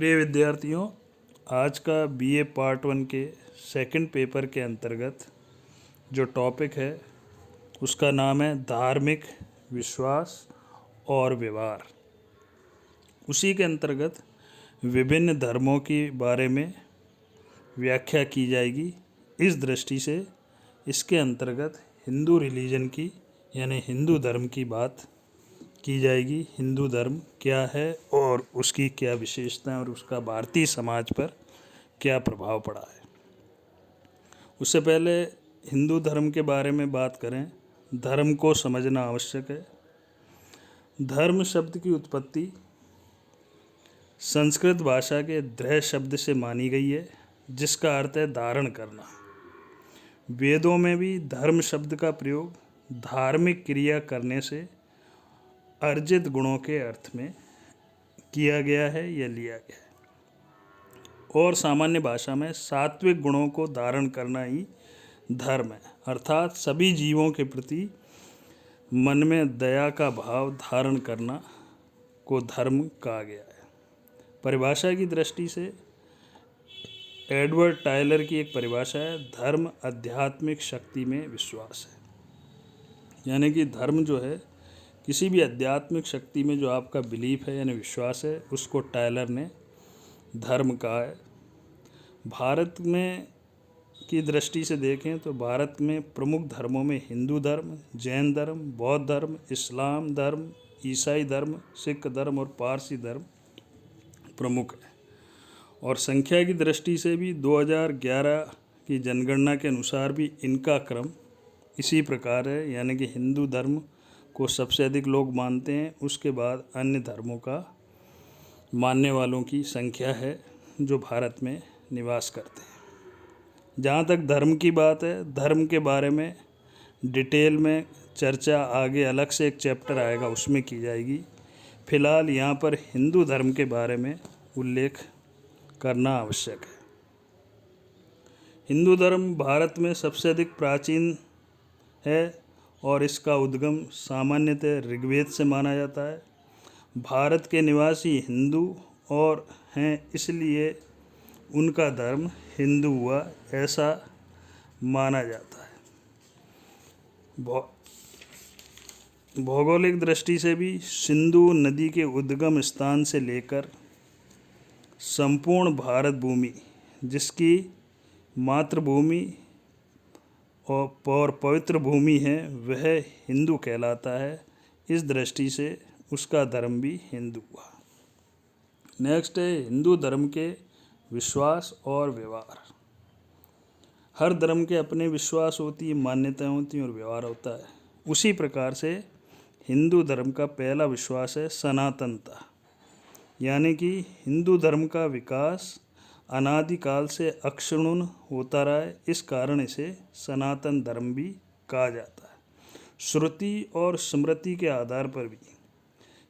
प्रिय विद्यार्थियों, आज का बीए पार्ट 1 के सेकंड पेपर के अंतर्गत जो टॉपिक है उसका नाम है धार्मिक विश्वास और व्यवहार। उसी के अंतर्गत विभिन्न धर्मों के बारे में व्याख्या की जाएगी। इस दृष्टि से इसके अंतर्गत हिंदू रिलीजन की यानी हिंदू धर्म की बात की जाएगी। हिंदू धर्म क्या है और उसकी क्या विशेषताएं और उसका भारतीय समाज पर क्या प्रभाव पड़ा है। उससे पहले हिंदू धर्म के बारे में बात करें, धर्म को समझना आवश्यक है। धर्म शब्द की उत्पत्ति संस्कृत भाषा के धर्म शब्द से मानी गई है, जिसका अर्थ है धारण करना। वेदों में भी धर्म शब्द का प्रयोग धार्मिक क्रिया करने से अर्जित गुणों के अर्थ में किया गया है या लिया गया है। और सामान्य भाषा में सात्विक गुणों को धारण करना ही धर्म है, अर्थात सभी जीवों के प्रति मन में दया का भाव धारण करना को धर्म कहा गया है। परिभाषा की दृष्टि से एडवर्ड टायलर की एक परिभाषा है, धर्म आध्यात्मिक शक्ति में विश्वास है। यानी कि धर्म जो है किसी भी आध्यात्मिक शक्ति में जो आपका बिलीफ है यानी विश्वास है, उसको टायलर ने धर्म कहा है। भारत में की दृष्टि से देखें तो भारत में प्रमुख धर्मों में हिंदू धर्म, जैन धर्म, बौद्ध धर्म, इस्लाम धर्म, ईसाई धर्म, सिख धर्म और पारसी धर्म प्रमुख है। और संख्या की दृष्टि से भी 2011 की जनगणना के अनुसार भी इनका क्रम इसी प्रकार है, यानी कि हिंदू धर्म को सबसे अधिक लोग मानते हैं, उसके बाद अन्य धर्मों का मानने वालों की संख्या है जो भारत में निवास करते हैं। जहाँ तक धर्म की बात है, धर्म के बारे में डिटेल में चर्चा आगे अलग से एक चैप्टर आएगा उसमें की जाएगी। फिलहाल यहाँ पर हिंदू धर्म के बारे में उल्लेख करना आवश्यक है। हिंदू धर्म भारत में सबसे अधिक प्राचीन है और इसका उद्गम सामान्यतः ऋग्वेद से माना जाता है। भारत के निवासी हिंदू और हैं, इसलिए उनका धर्म हिंदू हुआ, ऐसा माना जाता है। भौगोलिक दृष्टि से भी सिंधु नदी के उद्गम स्थान से लेकर संपूर्ण भारत भूमि, जिसकी मातृभूमि और पवित्र भूमि है, वह हिंदू कहलाता है। इस दृष्टि से उसका धर्म भी हिंदू हुआ। नेक्स्ट है हिंदू धर्म के विश्वास और व्यवहार। हर धर्म के अपने विश्वास होती है, मान्यताएं होती हैं और व्यवहार होता है। उसी प्रकार से हिंदू धर्म का पहला विश्वास है सनातनता, यानी कि हिंदू धर्म का विकास अनादिकाल से अक्षुण्ण होता रहा है, इस कारण इसे सनातन धर्म भी कहा जाता है। श्रुति और स्मृति के आधार पर भी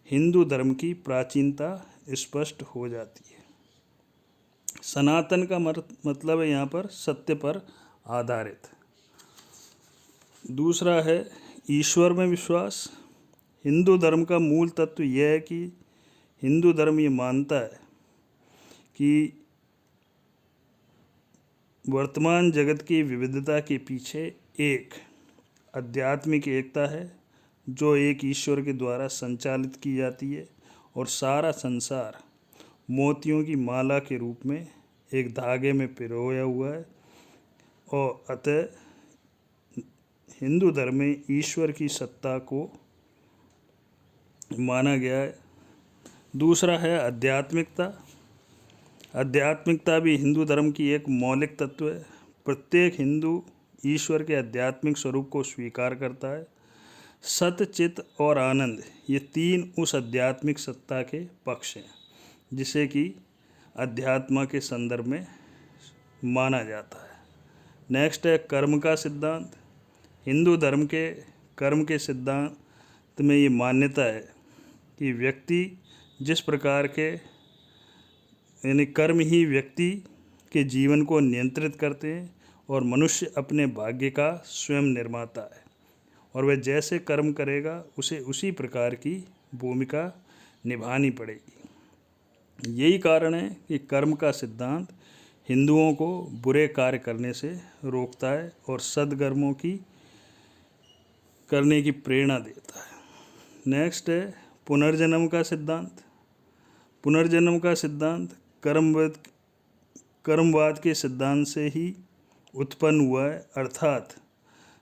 हिंदू धर्म की प्राचीनता स्पष्ट हो जाती है। सनातन का मतलब है यहाँ पर सत्य पर आधारित। दूसरा है ईश्वर में विश्वास। हिंदू धर्म का मूल तत्व यह है कि हिंदू धर्म ये मानता है कि वर्तमान जगत की विविधता के पीछे एक आध्यात्मिक एकता है जो एक ईश्वर के द्वारा संचालित की जाती है, और सारा संसार मोतियों की माला के रूप में एक धागे में पिरोया हुआ है। और अतः हिंदू धर्म में ईश्वर की सत्ता को माना गया है। दूसरा है आध्यात्मिकता। आध्यात्मिकता भी हिंदू धर्म की एक मौलिक तत्व है। प्रत्येक हिंदू ईश्वर के आध्यात्मिक स्वरूप को स्वीकार करता है। सत्य, चित्त और आनंद, ये तीन उस आध्यात्मिक सत्ता के पक्ष हैं जिसे कि अध्यात्म के संदर्भ में माना जाता है। नेक्स्ट है कर्म का सिद्धांत। हिंदू धर्म के कर्म के सिद्धांत में ये मान्यता है कि व्यक्ति जिस प्रकार के यानी कर्म ही व्यक्ति के जीवन को नियंत्रित करते हैं और मनुष्य अपने भाग्य का स्वयं निर्माता है, और वह जैसे कर्म करेगा उसे उसी प्रकार की भूमिका निभानी पड़ेगी। यही कारण है कि कर्म का सिद्धांत हिंदुओं को बुरे कार्य करने से रोकता है और सद्कर्मों की करने की प्रेरणा देता है। नेक्स्ट है पुनर्जन्म का सिद्धांत। पुनर्जन्म का सिद्धांत कर्मवाद के सिद्धांत से ही उत्पन्न हुआ है, अर्थात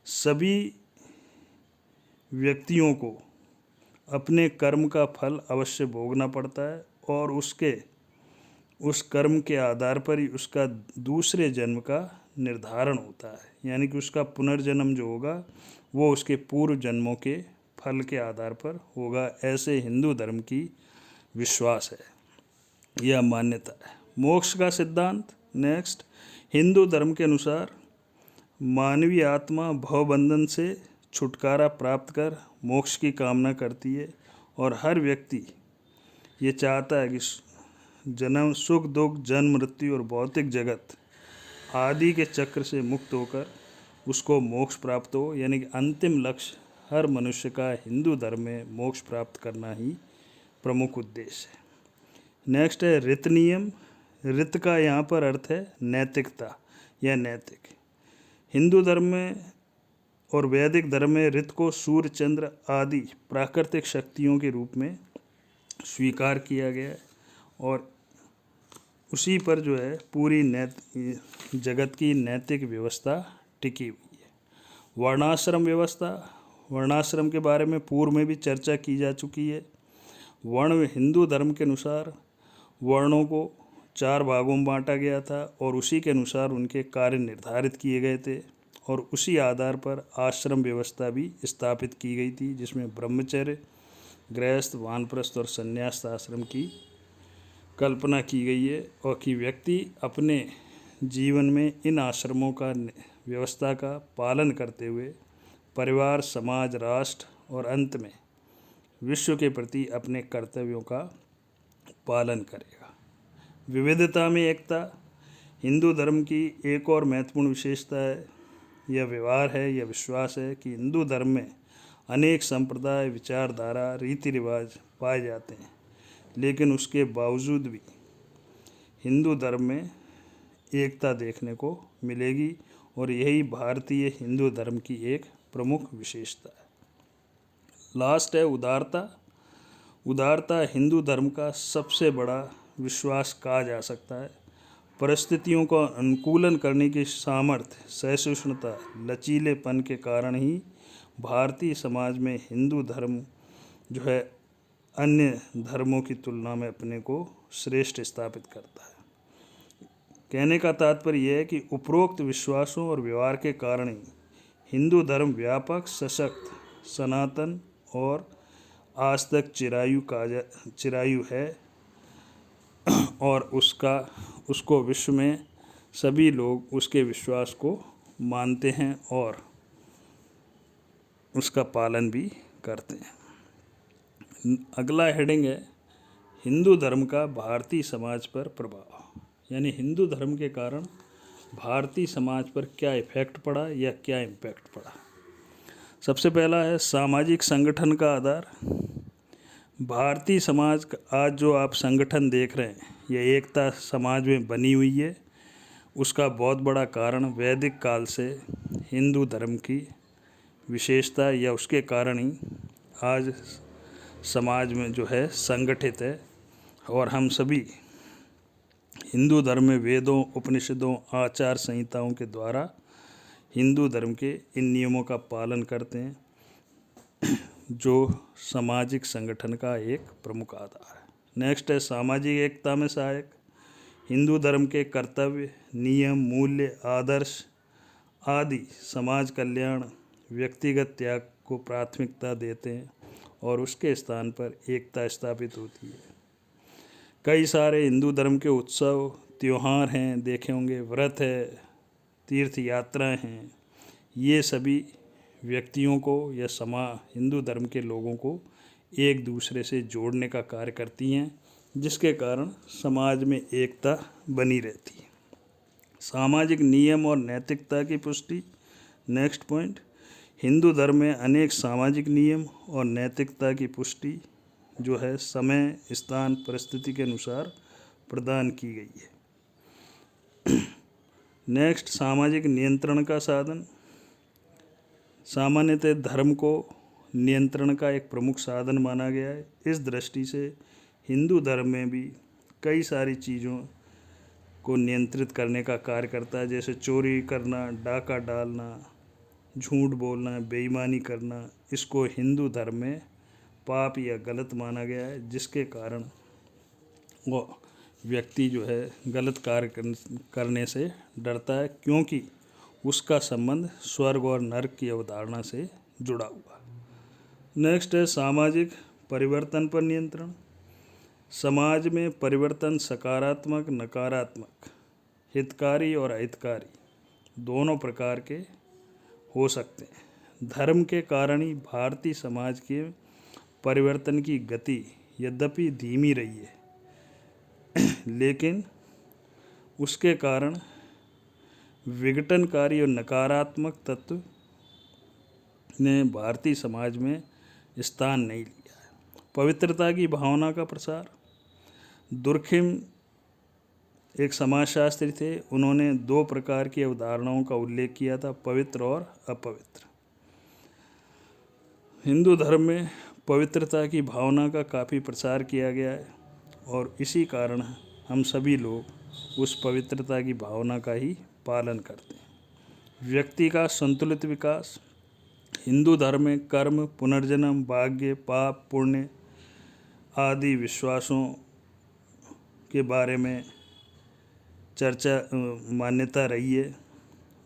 सभी व्यक्तियों को अपने कर्म का फल अवश्य भोगना पड़ता है और उस कर्म के आधार पर ही उसका दूसरे जन्म का निर्धारण होता है। यानी कि उसका पुनर्जन्म जो होगा वो उसके पूर्व जन्मों के फल के आधार पर होगा। ऐसे हिंदू धर्म की विश्वास है, यह मान्यता है। मोक्ष का सिद्धांत। नेक्स्ट, हिंदू धर्म के अनुसार मानवीय आत्मा भवबंधन से छुटकारा प्राप्त कर मोक्ष की कामना करती है और हर व्यक्ति ये चाहता है कि जन्म सुख दुख जन्म मृत्यु और भौतिक जगत आदि के चक्र से मुक्त होकर उसको मोक्ष प्राप्त हो। यानी कि अंतिम लक्ष्य हर मनुष्य का हिंदू धर्म में मोक्ष प्राप्त करना ही प्रमुख उद्देश्य है। नेक्स्ट है ऋत नियम। ऋत का यहाँ पर अर्थ है नैतिकता या नैतिक। हिंदू धर्म में और वैदिक धर्म में ऋत को सूर्य चंद्र आदि प्राकृतिक शक्तियों के रूप में स्वीकार किया गया है और उसी पर जो है पूरी जगत की नैतिक व्यवस्था टिकी हुई है। वर्णाश्रम व्यवस्था। वर्णाश्रम के बारे में पूर्व में भी चर्चा की जा चुकी है। वर्ण हिंदू धर्म के अनुसार वर्णों को 4 भागों में बांटा गया था और उसी के अनुसार उनके कार्य निर्धारित किए गए थे और उसी आधार पर आश्रम व्यवस्था भी स्थापित की गई थी, जिसमें ब्रह्मचर्य, गृहस्थ, वानप्रस्थ और संन्यास आश्रम की कल्पना की गई है और कि व्यक्ति अपने जीवन में इन आश्रमों का व्यवस्था का पालन करते हुए परिवार, समाज, राष्ट्र और अंत में विश्व के प्रति अपने कर्तव्यों का पालन करेगा। विविधता में एकता। हिंदू धर्म की एक और महत्वपूर्ण विशेषता है, यह व्यवहार है, यह विश्वास है कि हिंदू धर्म में अनेक संप्रदाय, विचारधारा, रीति रिवाज पाए जाते हैं, लेकिन उसके बावजूद भी हिंदू धर्म में एकता देखने को मिलेगी और यही भारतीय हिंदू धर्म की एक प्रमुख विशेषता है। लास्ट है उदारता। उदारता हिंदू धर्म का सबसे बड़ा विश्वास कहा जा सकता है। परिस्थितियों का अनुकूलन करने की सामर्थ्य, सहिष्णुता, लचीलेपन के कारण ही भारतीय समाज में हिंदू धर्म जो है अन्य धर्मों की तुलना में अपने को श्रेष्ठ स्थापित करता है। कहने का तात्पर्य यह है कि उपरोक्त विश्वासों और व्यवहार के कारण ही हिंदू धर्म व्यापक, सशक्त, सनातन और आज तक चिरायु है और उसको विश्व में सभी लोग उसके विश्वास को मानते हैं और उसका पालन भी करते हैं। अगला हेडिंग है हिंदू धर्म का भारतीय समाज पर प्रभाव। यानी हिंदू धर्म के कारण भारतीय समाज पर क्या इफेक्ट पड़ा या क्या इम्पैक्ट पड़ा। सबसे पहला है सामाजिक संगठन का आधार। भारतीय समाज का आज जो आप संगठन देख रहे हैं, यह एकता समाज में बनी हुई है। उसका बहुत बड़ा कारण वैदिक काल से हिंदू धर्म की विशेषता या उसके कारण ही आज समाज में जो है संगठित है और हम सभी हिंदू धर्म में वेदों, उपनिषदों, आचार संहिताओं के द्वारा हिंदू धर्म के इन नियमों का पालन करते हैं, जो सामाजिक संगठन का एक प्रमुख आधार है। नेक्स्ट है सामाजिक एकता में सहायक। हिंदू धर्म के कर्तव्य, नियम, मूल्य, आदर्श आदि समाज कल्याण, व्यक्तिगत त्याग को प्राथमिकता देते हैं और उसके स्थान पर एकता स्थापित होती है। कई सारे हिंदू धर्म के उत्सव, त्यौहार हैं, देखे होंगे, व्रत है, तीर्थ यात्राएं हैं। ये सभी व्यक्तियों को या हिंदू धर्म के लोगों को एक दूसरे से जोड़ने का कार्य करती हैं, जिसके कारण समाज में एकता बनी रहती है। सामाजिक नियम और नैतिकता की पुष्टि। नेक्स्ट पॉइंट, हिंदू धर्म में अनेक सामाजिक नियम और नैतिकता की पुष्टि जो है समय, स्थान, परिस्थिति के अनुसार प्रदान की गई है। नेक्स्ट, सामाजिक नियंत्रण का साधन। सामान्यतः धर्म को नियंत्रण का एक प्रमुख साधन माना गया है। इस दृष्टि से हिंदू धर्म में भी कई सारी चीज़ों को नियंत्रित करने का कार्य करता है, जैसे चोरी करना, डाका डालना, झूठ बोलना, बेईमानी करना। इसको हिंदू धर्म में पाप या गलत माना गया है, जिसके कारण वो व्यक्ति जो है गलत कार्य करने से डरता है, क्योंकि उसका संबंध स्वर्ग और नरक की अवधारणा से जुड़ा हुआ। नेक्स्ट है सामाजिक परिवर्तन पर नियंत्रण। समाज में परिवर्तन सकारात्मक, नकारात्मक, हितकारी और अहितकारी दोनों प्रकार के हो सकते हैं। धर्म के कारण ही भारतीय समाज के परिवर्तन की गति यद्यपि धीमी रही है, लेकिन उसके कारण विघटनकारी और नकारात्मक तत्व ने भारतीय समाज में स्थान नहीं लिया है। पवित्रता की भावना का प्रसार। दुर्खिम एक समाजशास्त्री थे। उन्होंने 2 प्रकार की अवधारणाओं का उल्लेख किया था, पवित्र और अपवित्र। हिंदू धर्म में पवित्रता की भावना का काफ़ी प्रसार किया गया है, और इसी कारण हम सभी लोग उस पवित्रता की भावना का ही पालन करते हैं। व्यक्ति का संतुलित विकास। हिंदू धर्म में कर्म, पुनर्जन्म, भाग्य, पाप, पुण्य आदि विश्वासों के बारे में मान्यता रही है,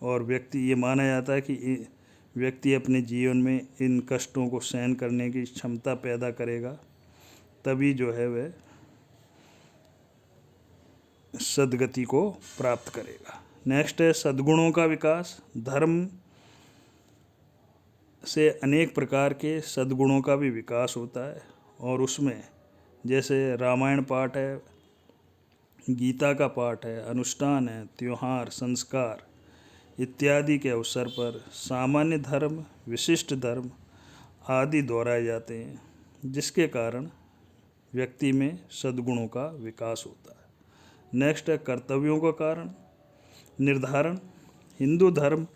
और ये माना जाता है कि व्यक्ति अपने जीवन में इन कष्टों को सहन करने की क्षमता पैदा करेगा, तभी जो है वह सद्गति को प्राप्त करेगा। नेक्स्ट है सद्गुणों का विकास। धर्म से अनेक प्रकार के सद्गुणों का भी विकास होता है, और उसमें जैसे रामायण पाठ है, गीता का पाठ है, अनुष्ठान है, त्योहार, संस्कार इत्यादि के अवसर पर सामान्य धर्म, विशिष्ट धर्म आदि दोहराए जाते हैं, जिसके कारण व्यक्ति में सद्गुणों का विकास होता है। नेक्स्ट है कर्तव्यों का कारण निर्धारण। हिंदू धर्म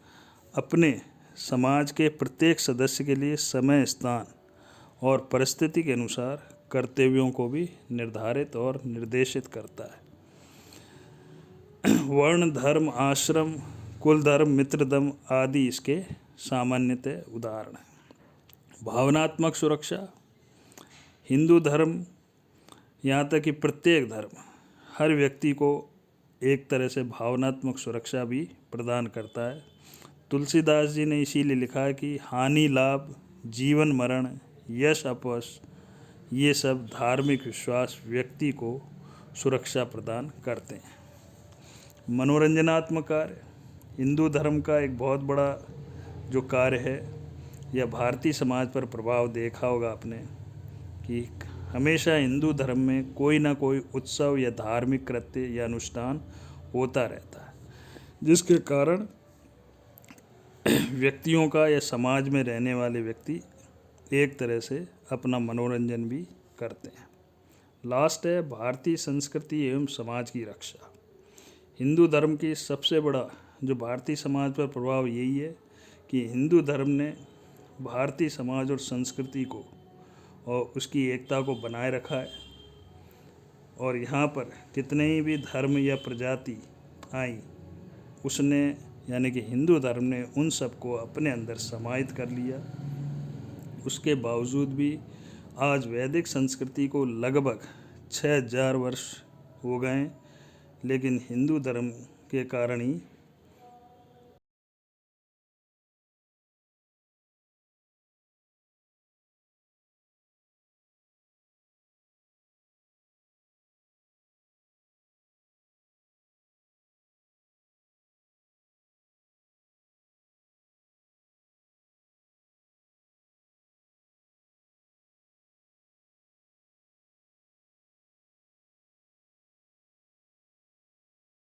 अपने समाज के प्रत्येक सदस्य के लिए समय, स्थान और परिस्थिति के अनुसार कर्तव्यों को भी निर्धारित और निर्देशित करता है। वर्ण, धर्म, आश्रम, कुल धर्म, मित्र धर्म आदि इसके सामान्यतः उदाहरण हैं। भावनात्मक सुरक्षा। हिंदू धर्म, यहाँ तक कि प्रत्येक धर्म, हर व्यक्ति को एक तरह से भावनात्मक सुरक्षा भी प्रदान करता है। तुलसीदास जी ने इसीलिए लिखा है कि हानि लाभ, जीवन मरण, यश अपयश, ये सब धार्मिक विश्वास व्यक्ति को सुरक्षा प्रदान करते हैं। मनोरंजनात्मक कार्य। हिंदू धर्म का एक बहुत बड़ा जो कार्य है, यह भारतीय समाज पर प्रभाव देखा होगा आपने कि हमेशा हिंदू धर्म में कोई ना कोई उत्सव या धार्मिक कृत्य या अनुष्ठान होता रहता है, जिसके कारण व्यक्तियों का या समाज में रहने वाले व्यक्ति एक तरह से अपना मनोरंजन भी करते हैं। लास्ट है भारतीय संस्कृति एवं समाज की रक्षा। हिंदू धर्म की सबसे बड़ा जो भारतीय समाज पर प्रभाव यही है कि हिंदू धर्म ने भारतीय समाज और संस्कृति को और उसकी एकता को बनाए रखा है, और यहाँ पर कितने ही भी धर्म या प्रजाति आई, उसने यानी कि हिंदू धर्म ने उन सबको अपने अंदर समाहित कर लिया। उसके बावजूद भी आज वैदिक संस्कृति को लगभग 6000 वर्ष हो गए, लेकिन हिंदू धर्म के कारण ही